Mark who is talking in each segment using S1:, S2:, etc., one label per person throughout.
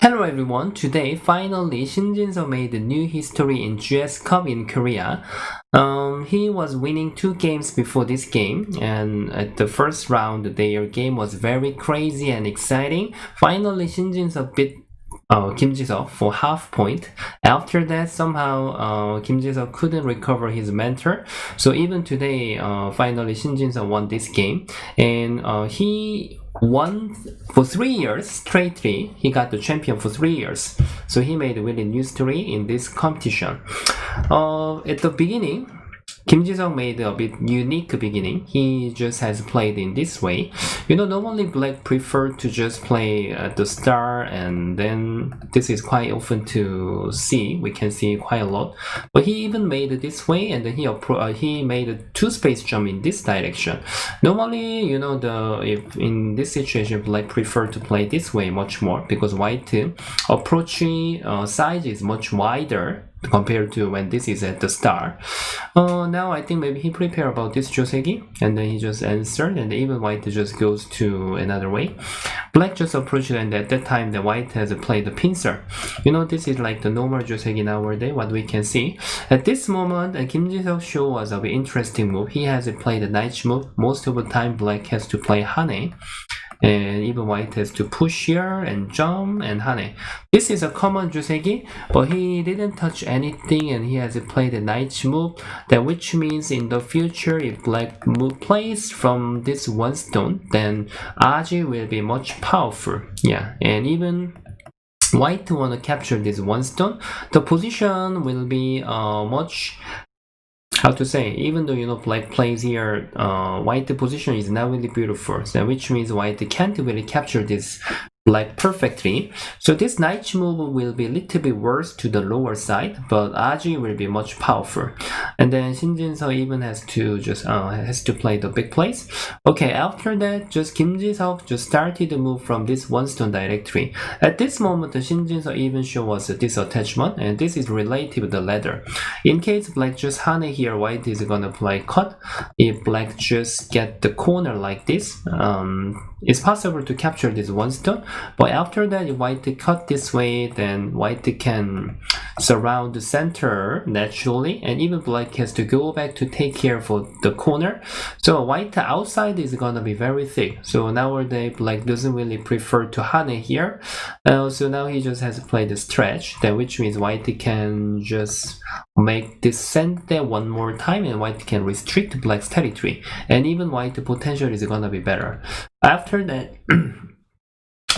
S1: Hello everyone, today finally Shin Jin-seo made a new history in GS Cup in Korea. He was winning 2 games before this game, and at the first round their game was very crazy and exciting. Finally Shin Jin-seo beat Kim Ji-seo for half point. After that, somehow Kim Ji-seo couldn't recover his mentor. So even today, finally Shin Jin-seo won this game, and he won for 3 years straightly. He got the champion for 3 years. So he made a really new story in this competition. At the beginning, Kim Ji-seo made a bit unique beginning. He just has played in this way. Normally Black prefer to just play at the start, and then this is quite often to see. We can see quite a lot. But he even made it this way, and then he made a 2 space jump in this direction. Normally, if in this situation, Black prefer to play this way much more because White approach size is much wider compared to when this is at the start. Now I think maybe he prepared about this Joseki, and then he just answered, and even White just goes to another way. Black just approached, and at that time the White has played the pincer. This is like the normal Joseki nowadays, what we can see. At this moment, Kim Ji-seo show was a very interesting move. He has played the knight move. Most of the time Black has to play Hane, and even White has to push here and jump and Hane. This is a common Joseki, but he didn't touch anything, and he has played a knight move, that which means in the future if Black plays from this 1 stone, then Aji will be much powerful. Yeah, and even White want to capture this 1 stone, the position will be much, how to say, even though Black plays here, White position is not really beautiful, so which means White can't really capture this Black perfectly. So this knight move will be a little bit worse to the lower side, but Aji will be much powerful. And then Shin Jin-seo even has to play the big place. Okay, after that, just Kim Ji-seo just started to move from this 1 stone directly. At this moment, the Shin Jin-seo even show us this attachment, and this is related to the ladder. In case Black just Hane here, White is gonna play cut. If Black just get the corner like this, it's possible to capture this 1 stone. But after that, if White cut this way, then White can surround the center naturally, and even Black has to go back to take care for the corner. So White outside is gonna be very thick. So nowadays Black doesn't really prefer to Hane here. So now he just has to play the stretch, that which means White can just make this center 1 more time, and White can restrict Black's territory, and even White potential is gonna be better. After that,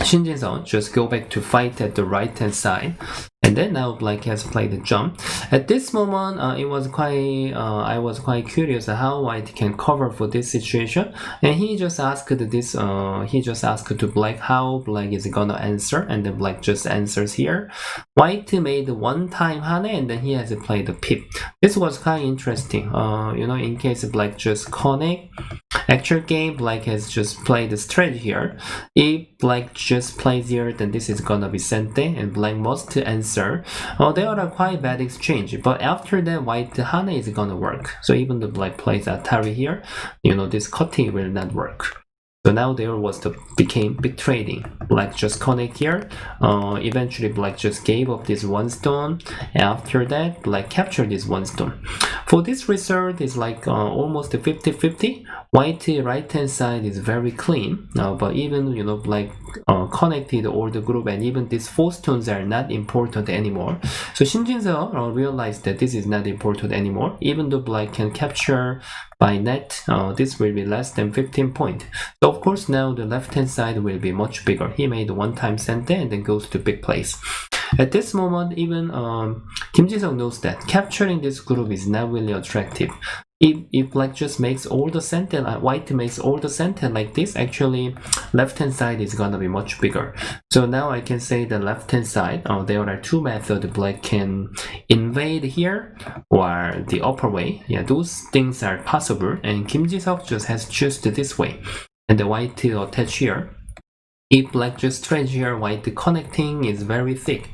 S1: Shin Jin-seo just go back to fight at the right hand side, and then now Black has played the jump. At this moment, I was quite curious how White can cover for this situation, and he just asked to Black how Black is gonna answer, and then Black just answers here. White made 1 time Hane, and then he has played the pip. This was kind of interesting. In case Black just connect, actual game Black has just played the stretch here. If Black just plays here, then this is gonna be sente, and Black must answer. They are quite bad exchange, but after that White Hane is gonna work. So even the Black plays Atari here, this cutting will not work. So now there became big trading. Black just connect here. Eventually Black just gave up this 1 stone. After that, Black captured this 1 stone. For this result, is like almost 50-50. White right hand side is very clean. But even Black connected all the group, and even these 4 stones are not important anymore. So Shin Jin-seo realized that this is not important anymore. Even though Black can capture by net, this will be less than 15 points. So of course now the left hand side will be much bigger. He made 1 time center and then goes to big place. At this moment, even Kim Ji-seo knows that capturing this group is not really attractive. If Black just makes all the center, White makes all the center like this, actually left hand side is gonna be much bigger. So now I can say the left hand side, there are 2 methods. Black can invade here or the upper way. Yeah, those things are possible, and Kim Ji-seo just has chosen this way, and the White attach here. If Black just stretch here, White connecting is very thick.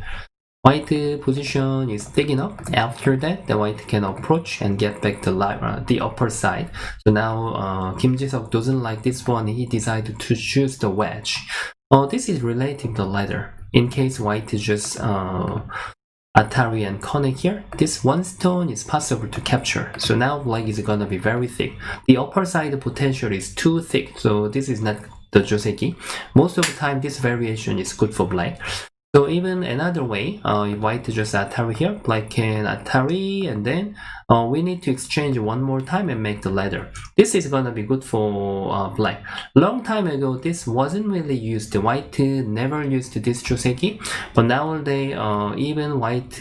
S1: White position is thick enough. After that, the White can approach and get back the upper side. So now Kim Ji-seo doesn't like this one. He decided to choose the wedge. This is related to the ladder. in case white just Atari and connect here, this one stone is possible to capture. So now black is gonna be very thick. The upper side potential is too thick, so this is not the Joseki. Most of the time this variation is good for black. So even another way, if white just Atari here, black can Atari, and then we need to exchange one more time and make the ladder. This is gonna be good for black. Long time ago, this wasn't really used. White never used this Joseki, but nowadays even white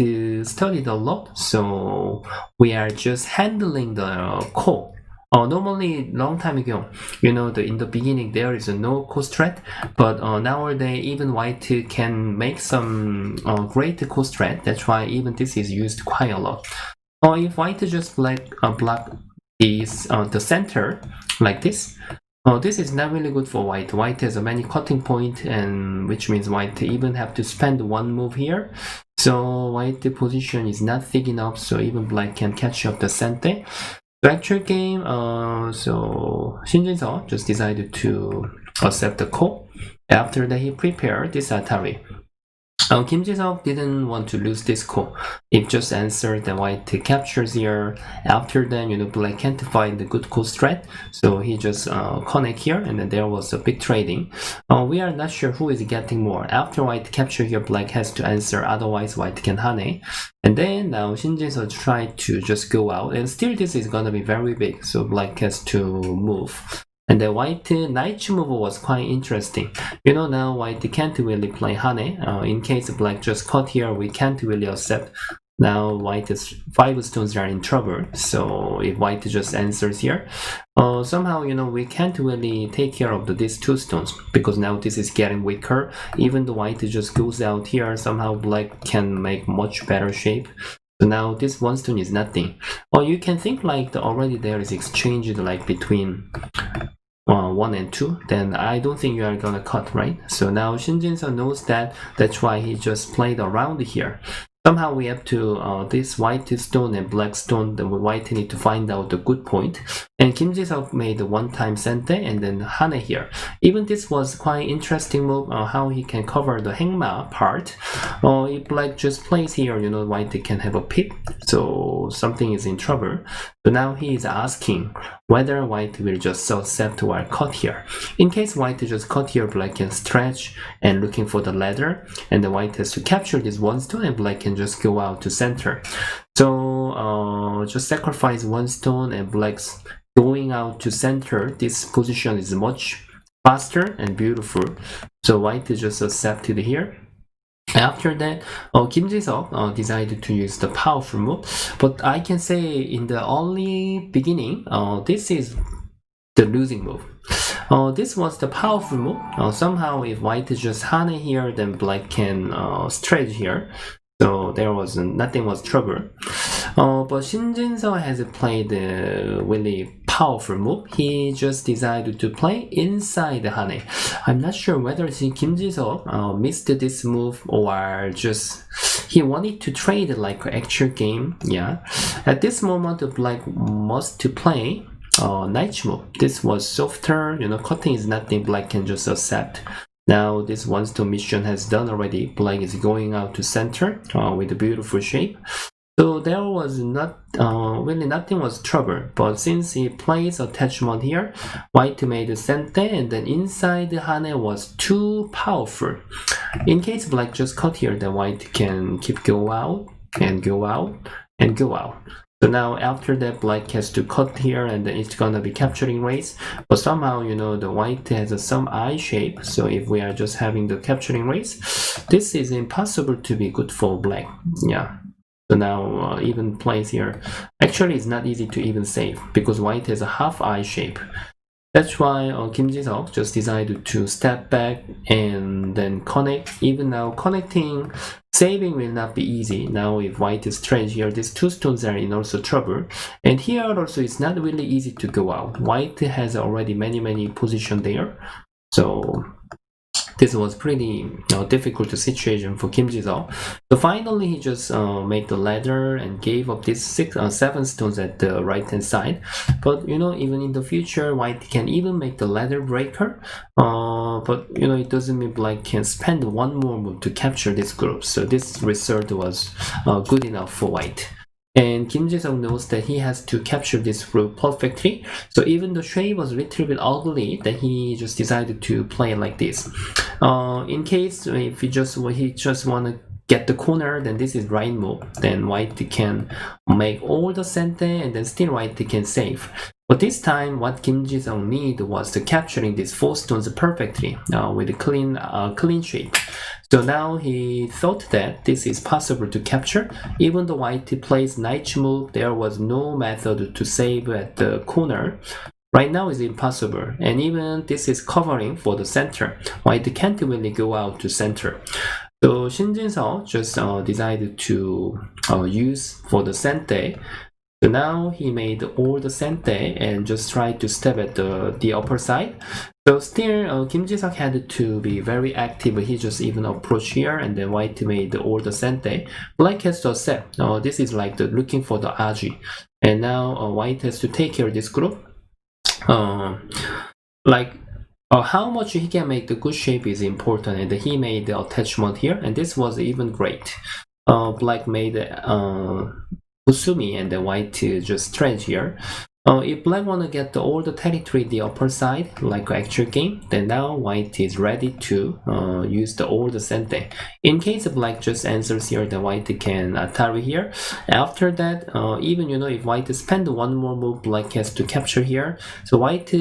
S1: studied a lot, so we are just handling the core. Normally, long time ago, in the beginning there is no cost strat, but nowadays even white can make some great cost strat. That's why even this is used quite a lot. If white just block is the center like this, this is not really good for white. White has a many cutting point, and which means white even have to spend one move here. So white position is not thick enough, so even black can catch up the center. The actual game, so Shin Jin-seo just decided to accept the call. After that, he prepared this Atari. Kim Ji-seok didn't want to lose this call. It just answered the white captures here. After that, black can't find the good call strat, so he just connect here, and then there was a big trading. We are not sure who is getting more. After white capture here, black has to answer, otherwise white can hane. And then now Shin Jin-seo tried to just go out, and still this is gonna be very big, so black has to move. And the white knight move was quite interesting. Now white can't really play hane. In case black just cut here, we can't really accept. Now white's 5 stones are in trouble. So if white just answers here, somehow we can't really take care of these 2 stones, because now this is getting weaker. Even the white just goes out here, somehow black can make much better shape. So now this 1 stone is nothing. Or you can think like already there is exchange like between 1 and 2, then I don't think you are gonna cut, right? So now Shin Jin-seo knows that. That's why he just played around here. Somehow we have to, this white stone and black stone, the white need to find out the good point. And Kim Ji-seok made a one-time sente and then hane here. Even this was quite interesting move, how he can cover the hengma part. If black just plays here, white can have a pip, so something is in trouble. So now he is asking whether white will just accept or cut here. In case white just cut here, black can stretch and looking for the ladder, and the white has to capture this 1 stone, and black can just go out to center. So just sacrifice 1 stone, and black's going out to center. This position is much faster and beautiful. So white just accepted here. After that, Kim Ji-seok decided to use the powerful move, but I can say in the early beginning, this is the losing move. This was the powerful move. Somehow if white just hane here, then black can stretch here. So there was nothing was trouble. But Shin Jin-seo has played a really powerful move. He just decided to play inside the hane. I'm not sure whether Kim Ji-seok missed this move or just he wanted to trade like an actual game. Yeah. At this moment, black must to play knight move. This was softer. Cutting is nothing. Black can just accept. Now this 1 stone mission has done already. Black is going out to center with a beautiful shape. So there was not really nothing was trouble, but since he plays attachment here, white made a sente, and then inside the hane was too powerful. In case black just cut here, then white can keep go out and go out and go out. So now after that, black has to cut here, and then it's gonna be capturing race. But somehow, the white has some eye shape. So if we are just having the capturing race, this is impossible to be good for black. Yeah. So now even plays here. Actually, it's not easy to even save because white has a half eye shape. That's why Kim Ji-seok just decided to step back and then connect. Even now connecting, saving will not be easy. Now if white is stretched here, these 2 stones are in also trouble. And here also it's not really easy to go out. White has already many position there. So this was pretty difficult situation for Kim Ji-seok. So finally, he just made the ladder and gave up these 7 stones at the right hand side. But even in the future, white can even make the ladder breaker. but it doesn't mean black can spend one more move to capture this group. So this result was good enough for white. And Kim Ji-seok knows that he has to capture this group perfectly. So even the shape was a little bit ugly, that he just decided to play like this. In case if he just want to get the corner, then this is right move. Then white can make all the center, and then still white can save. But this time, what Kim Ji-seok need was to capturing these 4 stones perfectly with a clean shape. So now he thought that this is possible to capture. Even though white plays knight move, there was no method to save at the corner. Right now it's impossible, and even this is covering for the center. White can't really go out to center. So Shin Jin-seo just decided to use for the sente. So now he made all the sente and just tried to step at the upper side. So still Kim Ji-seok had to be very active. He just even approached here, and then white made all the sente. Black has to accept. This is like the looking for the aji. And now white has to take care of this group. How much he can make the good shape is important, and he made the attachment here, and this was even great. Black made Usumi, and the white just stretch here. If black want to get all the territory the upper side, like actual game, then now white is ready to use all the sente. In case black just answers here, the white can Atari here. After that, even if white spend one more move, black has to capture here. So white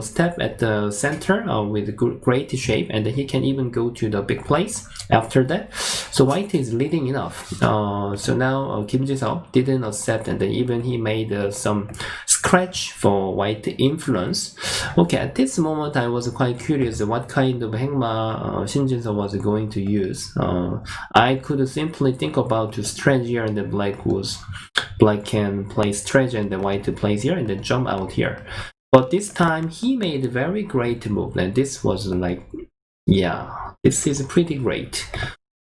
S1: step at the center with great shape, and he can even go to the big place after that. So white is leading enough. So now Kim Ji-seok didn't accept, and then even he made some scratch for white influence. Okay, at this moment I was quite curious what kind of hengma Shin Jin-seo was going to use. I could simply think about to stretch here, and the black can play stretch, and the white plays here and then jump out here. But this time he made a very great move, and this was like, yeah, this is pretty great.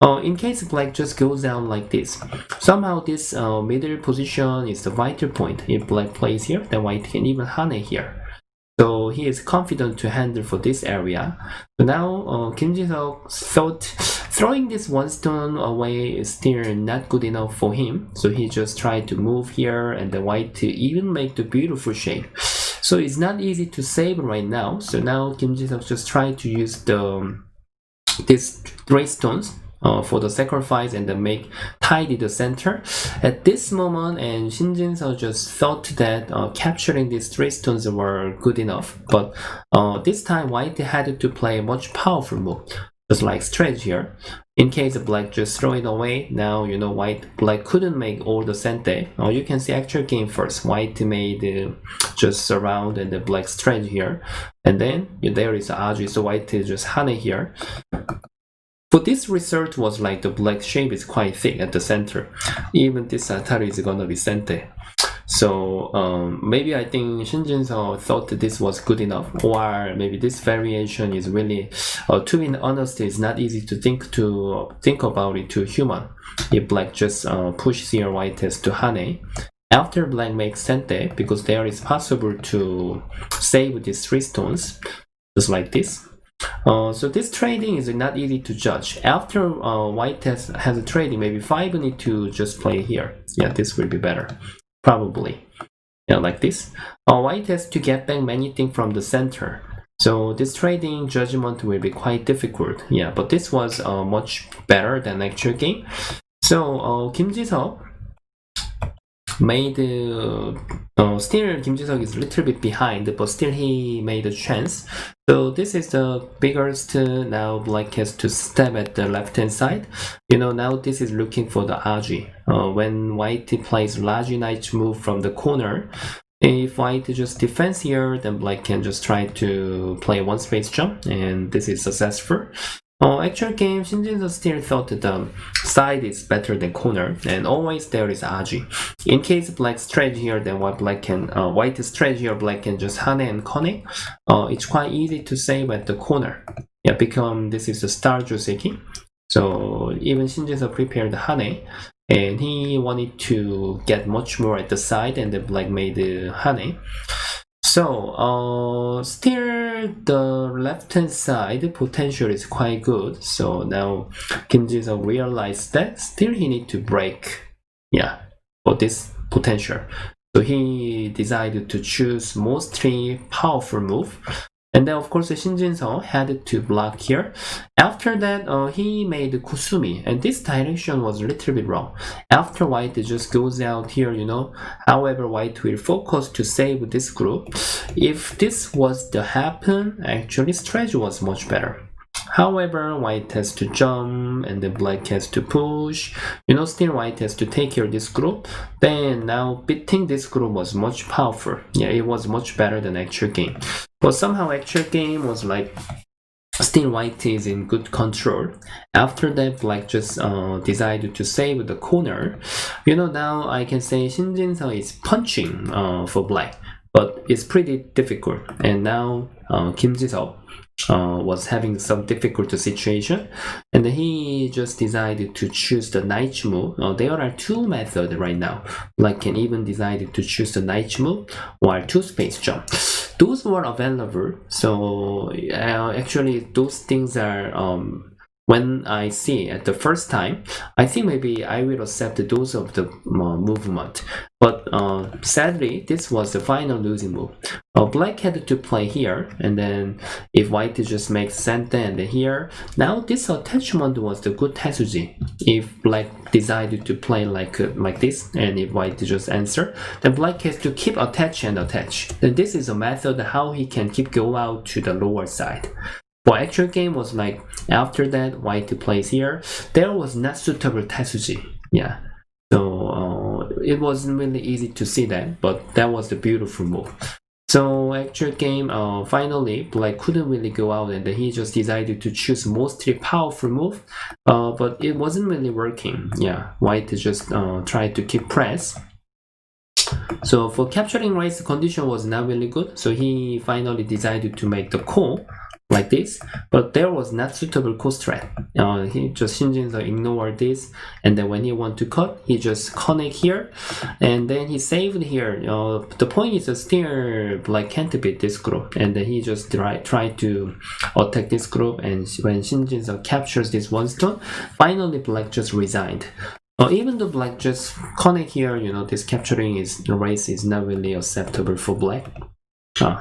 S1: In case black just goes down like this, somehow this middle position is the vital point. If black plays here, then white can even hane here. So he is confident to handle for this area. So now Kim Ji-seok thought throwing this one stone away is still not good enough for him. So he just tried to move here, and the white to even make the beautiful shape. So it's not easy to save right now. So now Kim Ji-seok just tried to use these 3 stones for the sacrifice, and then make tidy the center. At this moment, and Shin Jin-seo just thought that capturing these 3 stones were good enough. But this time white had to play a much powerful move, just like stretch here. In case black just throw it away, now black couldn't make all the sente. You can see actual game first. White made just surround, and the black stretch here, and then there is aji, so white just hane here. But this result was like the black shape is quite thick at the center. Even this atari is gonna be sente. So maybe I think Shin Jin-seo thought that this was good enough, or maybe this variation is really, to be honest, it's not easy to think about it to human. If black just push here, white has to hane. After black makes sente, because there is possible to save these 3 stones, just like this. So this trading is not easy to judge. After white has a trading, maybe 5 need to just play here. Yeah, this will be better, probably. Yeah, like this. White has to get back many things from the center. So this trading judgment will be quite difficult. Yeah, but this was much better than actual game. So Kim Ji-seok made still Kim Ji-seok is a little bit behind, but still he made a chance. So this is the biggest. Now black has to step at the left hand side. Now this is looking for the aji. When white plays large knight move from the corner, if white just defends here, then black can just try to play one space jump, and this is successful. Actual game, Shin Jin-seo still thought that the side is better than corner, and always there is aji. In case black stretch here, then white stretch here, black can just hane and kone. It's quite easy to save at the corner. Yeah, because this is the star Joseki. So even Shin Jin-seo prepared the hane, and he wanted to get much more at the side, and the black made the hane. So still the left hand side potential is quite good. So now Kim Jin-seo realized that still he need to break, for this potential. So he decided to choose mostly powerful move. And then of course Shin Jin-seo had to block here. After that he made Kusumi, and this direction was a little bit wrong. After white just goes out here, however white will focus to save this group. If this was to happen, actually strategy was much better. However, white has to jump and then black has to push. Still white has to take care of this group. Then now beating this group was much powerful. Yeah, it was much better than actual game. But somehow actual game was like still white is in good control. After that, black just decided to save the corner. Now I can say Shin Jin-seo is punching for black, but it's pretty difficult. And now Kim Ji-seo was having some difficult situation, and he just decided to choose the knight move. There are two methods right now. Black can even decide to choose the knight move or two space jump. Those were available. So actually those things are when I see at the first time, I think maybe I will accept those of the movement. But sadly, this was the final losing move. Black had to play here, and then if white just makes center and here, now this attachment was the good Tetsuji. If black decided to play like this, and if white just answer, then black has to keep attach and attach. Then this is a method how he can keep go out to the lower side. For actual game was like after that white plays here, there was not suitable Tetsuji. Yeah, so it wasn't really easy to see that, but that was the beautiful move. So actual game, finally black couldn't really go out, and he just decided to choose mostly powerful move, but it wasn't really working. Yeah, white just tried to keep press. So for capturing race, the condition was not really good, so he finally decided to make the call like this, but there was not suitable call strat. He just Shin Jin-seo ignored this, and then when he want to cut, he just connect here, and then he saved here. The point is still black can't beat this group, and then he just try to attack this group, and when Shin Jin-seo captures this one stone, finally black just resigned. Even though black just connect here, this capturing the race is not really acceptable for black.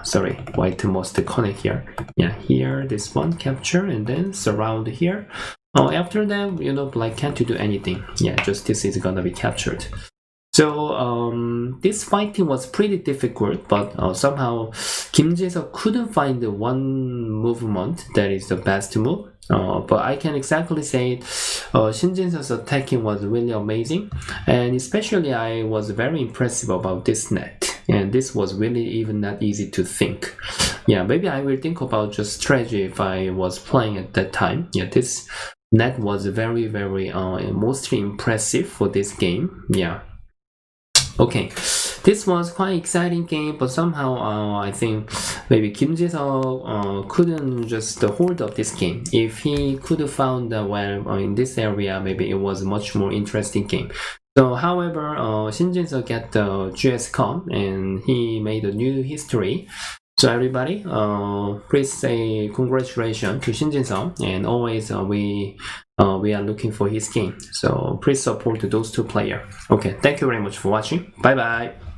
S1: Sorry, white must connect here. Yeah, here this one capture and then surround here. After that, black can't do anything. Yeah, just this is gonna be captured. So this fighting was pretty difficult, but somehow Kim Ji-seo couldn't find the one movement that is the best move. But I can exactly say Shin Jin-seo's attacking was really amazing, and especially I was very impressive about this net. And this was really even not easy to think. Yeah, maybe I will think about just strategy if I was playing at that time. Yeah, this net was very, very mostly impressive for this game. Yeah. Okay, this was quite exciting game, but somehow I think maybe Kim Ji-seo couldn't just hold up this game. If he could have found well in this area, maybe it was a much more interesting game. So, however, Shin Jin-seo got the GS Cup and he made a new history. So everybody, please say congratulations to Shin Jin-seo, and always we are looking for his game. So please support those two players. Okay, thank you very much for watching. Bye bye.